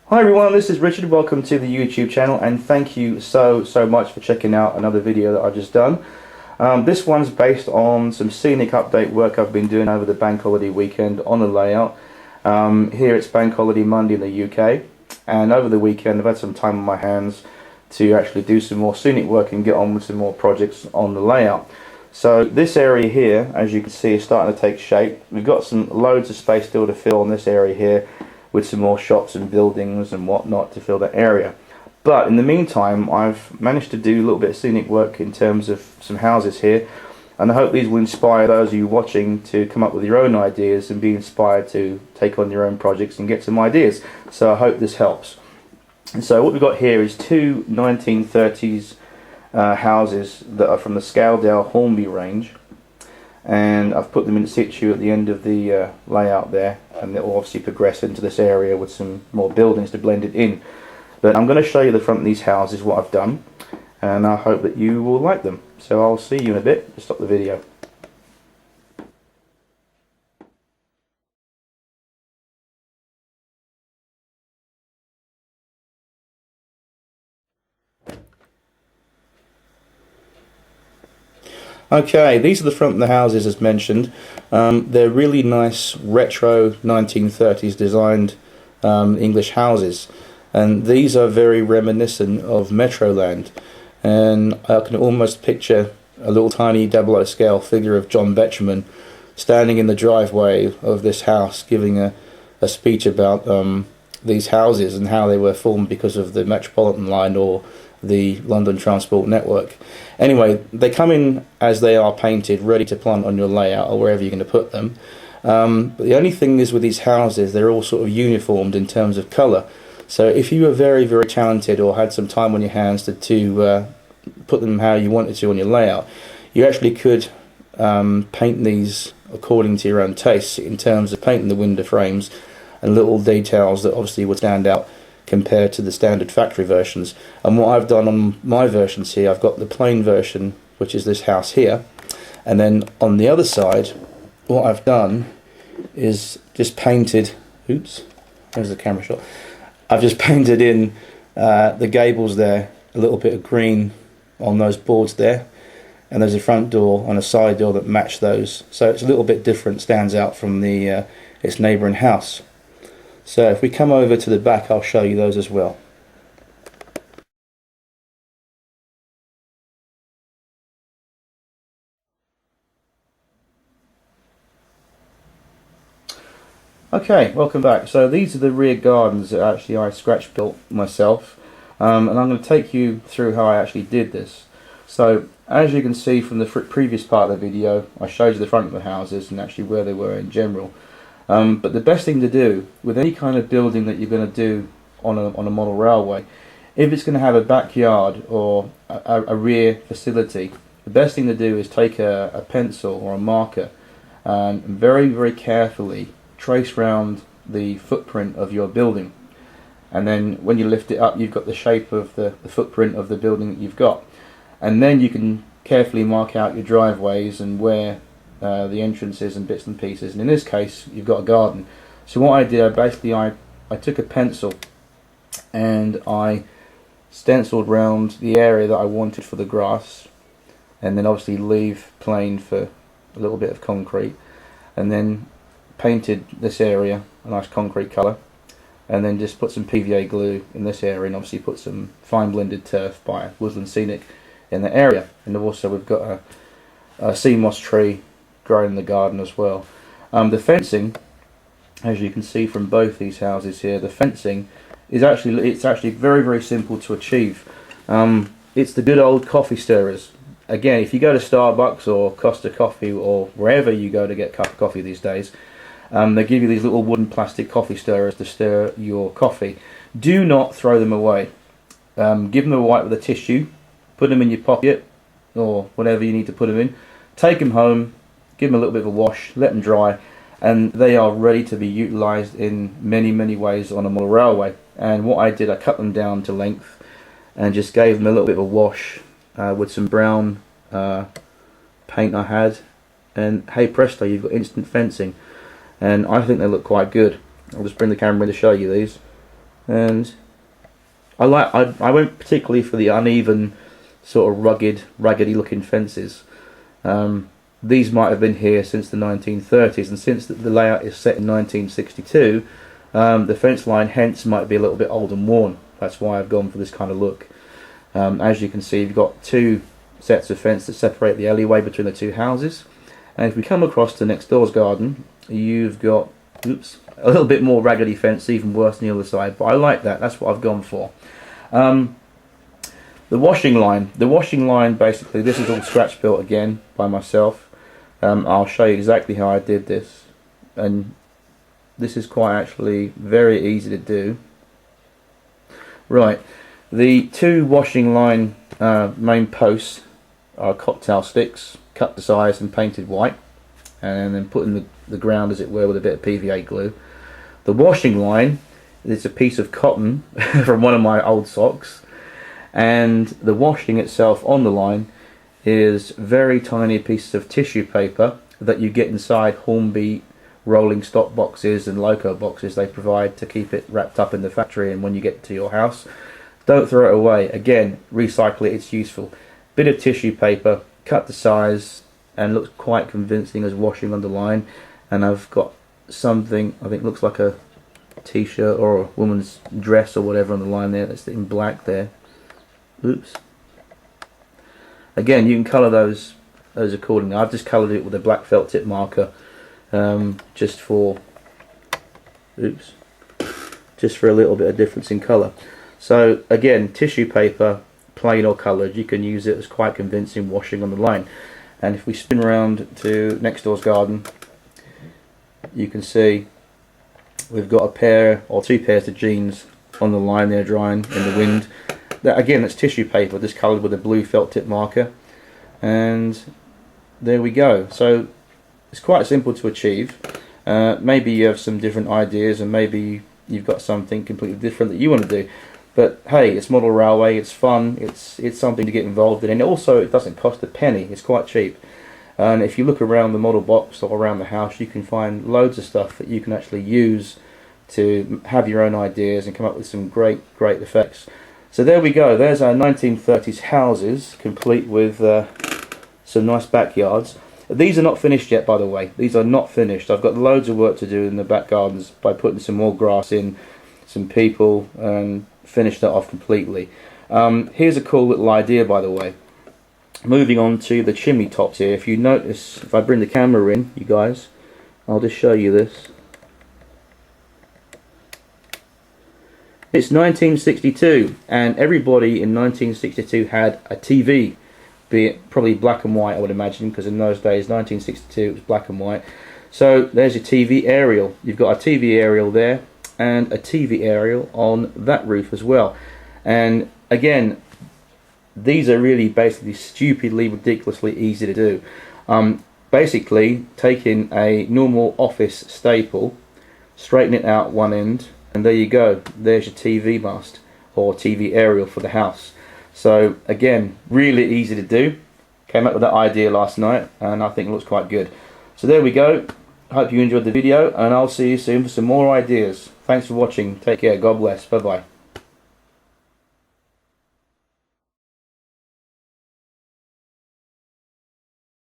Hi everyone, this is Richard. Welcome to the YouTube channel, and thank you so much for checking out another video that I've just done. This one's based on some scenic update work I've been doing over the bank holiday weekend on the layout. Here it's bank holiday Monday in the UK, and over the weekend I've had some time on my hands to actually do some more scenic work and get on with some more projects on the layout. So this area here, as you can see, is starting to take shape. We've got some loads of space still to fill in this area here, with some more shops and buildings and whatnot to fill that area. But in the meantime, I've managed to do a little bit of scenic work in terms of some houses here, and I hope these will inspire those of you watching to come up with your own ideas and be inspired to take on your own projects and get some ideas. So I hope this helps. And so what we've got here is two 1930s houses that are from the Scaledale Hornby range, and I've put them in situ at the end of the layout there, and it will obviously progress into this area with some more buildings to blend it in. But I'm going to show you the front of these houses, what I've done, and I hope that you will like them. So I'll see you in a bit. Stop the video. Okay, these are the front of the houses as mentioned. They're really nice retro 1930s designed English houses, and these are very reminiscent of Metroland, and I can almost picture a little tiny 00 scale figure of John Betjeman standing in the driveway of this house giving a speech about these houses and how they were formed because of the Metropolitan line or the London Transport Network. Anyway, they come in as they are painted, ready to plant on your layout or wherever you're going to put them. But the only thing is with these houses, they're all sort of uniformed in terms of colour. So if you were very talented or had some time on your hands to put them how you wanted to on your layout, you actually could paint these according to your own taste in terms of painting the window frames and little details that obviously would stand out compared to the standard factory versions. And what I've done on my versions here, I've got the plain version, which is this house here, and then on the other side what I've done is just painted, oops, there's the camera shot, I've just painted in the gables there, a little bit of green on those boards there, and there's a front door and a side door that match those, so it's a little bit different, stands out from the its neighbouring house. So if we come over to the back, I'll show you those as well. Okay, welcome back. So these are the rear gardens that actually I scratch built myself, and I'm going to take you through how I actually did this. So as you can see from the previous part of the video, I showed you the front of the houses and actually where they were in general. But the best thing to do with any kind of building that you're going to do on a model railway, if it's going to have a backyard or a rear facility, the best thing to do is take a pencil or a marker and very carefully trace round the footprint of your building, and then when you lift it up you've got the shape of the footprint of the building that you've got, and then you can carefully mark out your driveways and where the entrances and bits and pieces, and in this case you've got a garden. So what I did, I took a pencil and I stenciled round the area that I wanted for the grass, and then obviously leave plain for a little bit of concrete, and then painted this area a nice concrete colour, and then just put some PVA glue in this area, and obviously put some fine blended turf by Woodland Scenic in the area, and also we've got a sea moss tree growing in the garden as well. The fencing, as you can see from both these houses here, the fencing is actually very simple to achieve. It's the good old coffee stirrers. Again, if you go to Starbucks or Costa Coffee or wherever you go to get coffee these days, they give you these little wooden plastic coffee stirrers to stir your coffee. Do not throw them away. Give them a wipe with a tissue, put them in your pocket or whatever you need to put them in, take them home, give them a little bit of a wash, let them dry, and they are ready to be utilised in many ways on a model railway. And what I did, I cut them down to length and just gave them a little bit of a wash with some brown paint I had, and hey presto, you've got instant fencing, and I think they look quite good. I'll just bring the camera in to show you these. And I went particularly for the uneven, sort of raggedy looking fences. These might have been here since the 1930s, and since the layout is set in 1962, the fence line hence might be a little bit old and worn. That's why I've gone for this kind of look. As you can see, you've got two sets of fence that separate the alleyway between the two houses, and if we come across to next door's garden, you've got a little bit more raggedy fence, even worse than the other side, but I like that. That's what I've gone for. The washing line, basically, this is all scratch built again by myself. I'll show you exactly how I did this, and this is quite actually very easy to do. Right, the two washing line main posts are cocktail sticks, cut to size and painted white, and then put in the ground, as it were, with a bit of PVA glue. The washing line is a piece of cotton from one of my old socks, and the washing itself on the line is very tiny pieces of tissue paper that you get inside Hornby rolling stock boxes and loco boxes they provide to keep it wrapped up in the factory, and when you get to your house, don't throw it away. Again, recycle it, it's useful. Bit of tissue paper, cut to size, and looks quite convincing as washing on the line. And I've got something, I think looks like a t-shirt or a woman's dress or whatever on the line there, that's in black there. Oops. Again, you can colour those accordingly. I've just coloured it with a black felt tip marker, just for a little bit of difference in colour. So again, tissue paper, plain or coloured, you can use it as quite convincing washing on the line. And if we spin around to next door's garden, you can see we've got a pair or two pairs of jeans on the line there drying in the wind. That, again, that's tissue paper just coloured with a blue felt tip marker, and there we go. So it's quite simple to achieve. Maybe you have some different ideas, and maybe you've got something completely different that you want to do. But hey, it's model railway, it's fun, it's something to get involved in, and also it doesn't cost a penny, it's quite cheap. And if you look around the model box or around the house, you can find loads of stuff that you can actually use to have your own ideas and come up with some great effects. So there we go, there's our 1930s houses, complete with some nice backyards. These are not finished yet, by the way. These are not finished. I've got loads of work to do in the back gardens by putting some more grass in, some people, and finish that off completely. Here's a cool little idea, by the way. Moving on to the chimney tops here. If you notice, if I bring the camera in, you guys, I'll just show you this. It's 1962, and everybody in 1962 had a TV, be it probably black and white, I would imagine, because in those days, 1962, it was black and white. So there's your TV aerial. You've got a TV aerial there, and a TV aerial on that roof as well. And again, these are really basically stupidly, ridiculously easy to do. Basically, taking a normal office staple, straighten it out one end, and there you go. There's your TV mast or TV aerial for the house. So again, really easy to do. Came up with that idea last night, and I think it looks quite good. So there we go. Hope you enjoyed the video, and I'll see you soon for some more ideas. Thanks for watching. Take care. God bless. Bye bye.